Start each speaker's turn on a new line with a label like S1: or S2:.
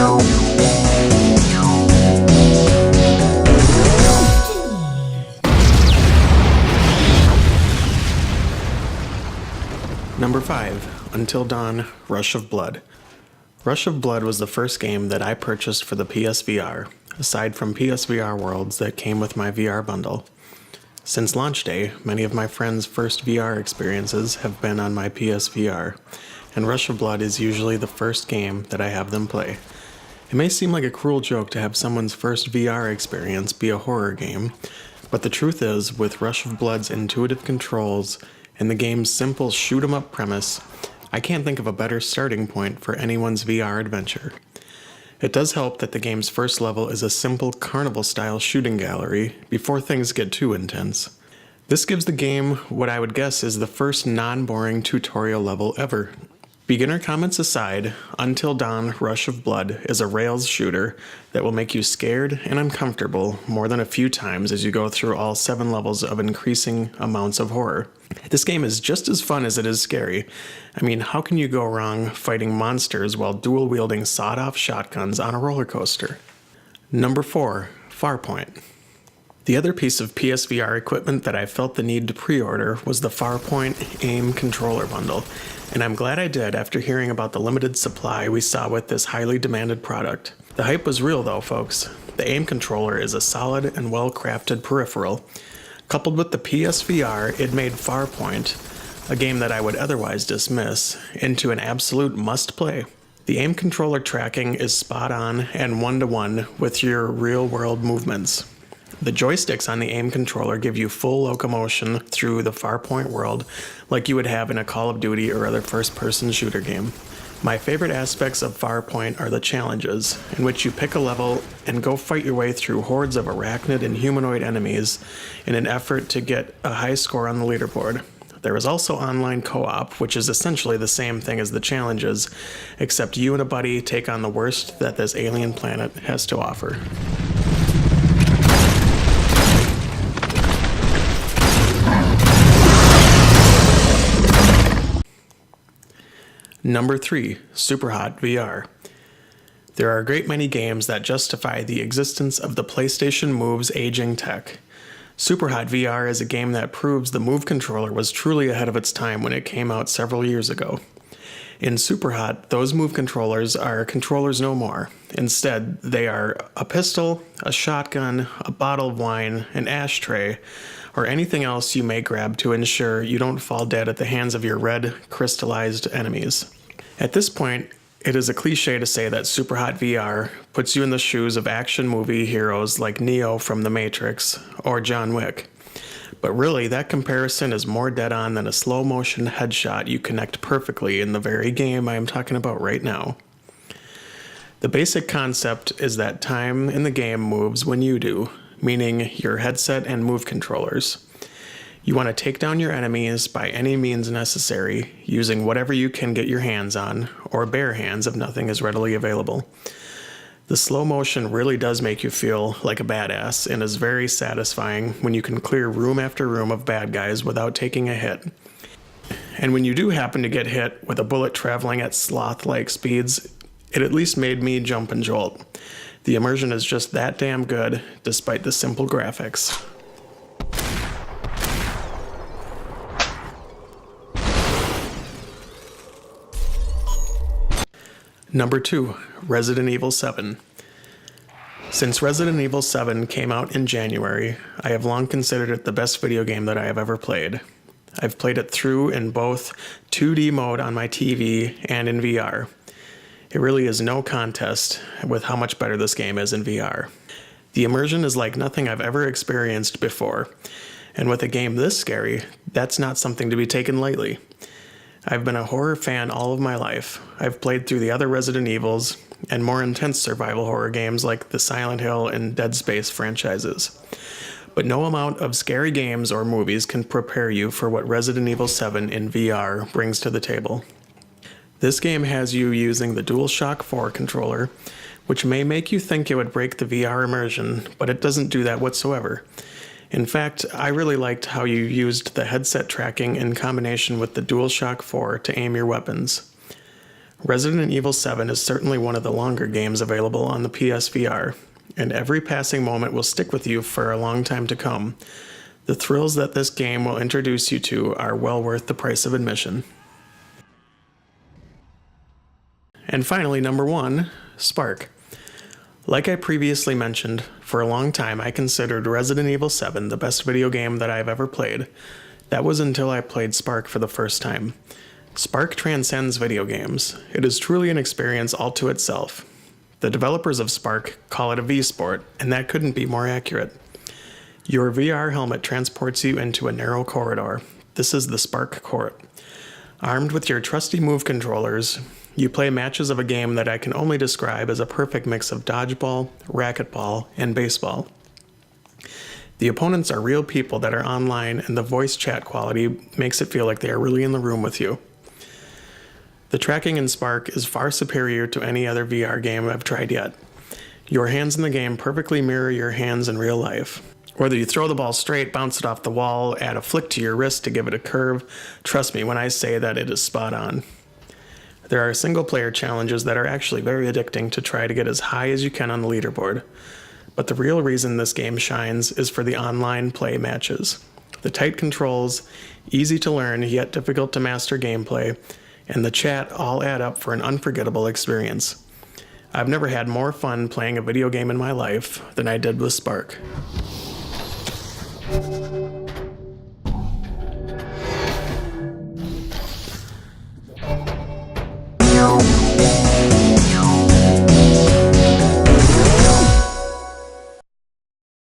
S1: Number 5, Until Dawn, Rush of Blood. Rush of Blood was the first game that I purchased for the PSVR, aside from PSVR Worlds that came with my VR bundle. Since launch day, many of my friends' first VR experiences have been on my PSVR, and Rush of Blood is usually the first game that I have them play. It may seem like a cruel joke to have someone's first VR experience be a horror game, but the truth is, with Rush of Blood's intuitive controls and the game's simple shoot-'em-up premise, I can't think of a better starting point for anyone's VR adventure. It does help that the game's first level is a simple carnival-style shooting gallery before things get too intense. This gives the game what I would guess is the first non-boring tutorial level ever. Beginner comments aside, Until Dawn Rush of Blood is a rails shooter that will make you scared and uncomfortable more than a few times as you go through all 7 levels of increasing amounts of horror. This game is just as fun as it is scary. I mean, how can you go wrong fighting monsters while dual-wielding sawed-off shotguns on a roller coaster? Number 4, Farpoint. The other piece of PSVR equipment that I felt the need to pre-order was the Farpoint AIM controller bundle, and I'm glad I did after hearing about the limited supply we saw with this highly demanded product. The hype was real though, folks. The AIM controller is a solid and well-crafted peripheral. Coupled with the PSVR, it made Farpoint, a game that I would otherwise dismiss, into an absolute must-play. The AIM controller tracking is spot on and one-to-one with your real-world movements. The joysticks on the AIM controller give you full locomotion through the Farpoint world like you would have in a Call of Duty or other first-person shooter game. My favorite aspects of Farpoint are the challenges, in which you pick a level and go fight your way through hordes of arachnid and humanoid enemies in an effort to get a high score on the leaderboard. There is also online co-op, which is essentially the same thing as the challenges, except you and a buddy take on the worst that this alien planet has to offer. Number 3, Superhot VR. There are a great many games that justify the existence of the PlayStation Move's aging tech. Superhot VR is a game that proves the Move controller was truly ahead of its time when it came out several years ago. In Superhot, those Move controllers are controllers no more. Instead, they are a pistol, a shotgun, a bottle of wine, an ashtray, or anything else you may grab to ensure you don't fall dead at the hands of your red, crystallized enemies. At this point, it is a cliche to say that Superhot VR puts you in the shoes of action movie heroes like Neo from The Matrix or John Wick. But really, that comparison is more dead-on than a slow-motion headshot you connect perfectly in the very game I am talking about right now. The basic concept is that time in the game moves when you do, meaning your headset and Move controllers. You want to take down your enemies by any means necessary, using whatever you can get your hands on, or bare hands if nothing is readily available. The slow motion really does make you feel like a badass and is very satisfying when you can clear room after room of bad guys without taking a hit. And when you do happen to get hit with a bullet traveling at sloth-like speeds, it at least made me jump and jolt. The immersion is just that damn good, despite the simple graphics. Number 2, Resident Evil 7. Since Resident Evil 7 came out in January, I have long considered it the best video game that I have ever played. I've played it through in both 2D mode on my TV and in VR. It really is no contest with how much better this game is in VR. The immersion is like nothing I've ever experienced before, and with a game this scary, that's not something to be taken lightly. I've been a horror fan all of my life. I've played through the other Resident Evils and more intense survival horror games like the Silent Hill and Dead Space franchises. But no amount of scary games or movies can prepare you for what Resident Evil 7 in VR brings to the table. This game has you using the DualShock 4 controller, which may make you think it would break the VR immersion, but it doesn't do that whatsoever. In fact, I really liked how you used the headset tracking in combination with the DualShock 4 to aim your weapons. Resident Evil 7 is certainly one of the longer games available on the PSVR, and every passing moment will stick with you for a long time to come. The thrills that this game will introduce you to are well worth the price of admission. And finally, number 1, Spark. Like I previously mentioned, for a long time I considered Resident Evil 7 the best video game that I've ever played. That was until I played Spark for the first time. Spark transcends video games. It is truly an experience all to itself. The developers of Spark call it a V-Sport, and that couldn't be more accurate. Your VR helmet transports you into a narrow corridor. This is the Spark Court. Armed with your trusty Move controllers, you play matches of a game that I can only describe as a perfect mix of dodgeball, racquetball, and baseball. The opponents are real people that are online, and the voice chat quality makes it feel like they are really in the room with you. The tracking in Spark is far superior to any other VR game I've tried yet. Your hands in the game perfectly mirror your hands in real life. Whether you throw the ball straight, bounce it off the wall, add a flick to your wrist to give it a curve, trust me when I say that it is spot on. There are single-player challenges that are actually very addicting to try to get as high as you can on the leaderboard. But the real reason this game shines is for the online play matches. The tight controls, easy to learn yet difficult to master gameplay, and the chat all add up for an unforgettable experience. I've never had more fun playing a video game in my life than I did with Spark.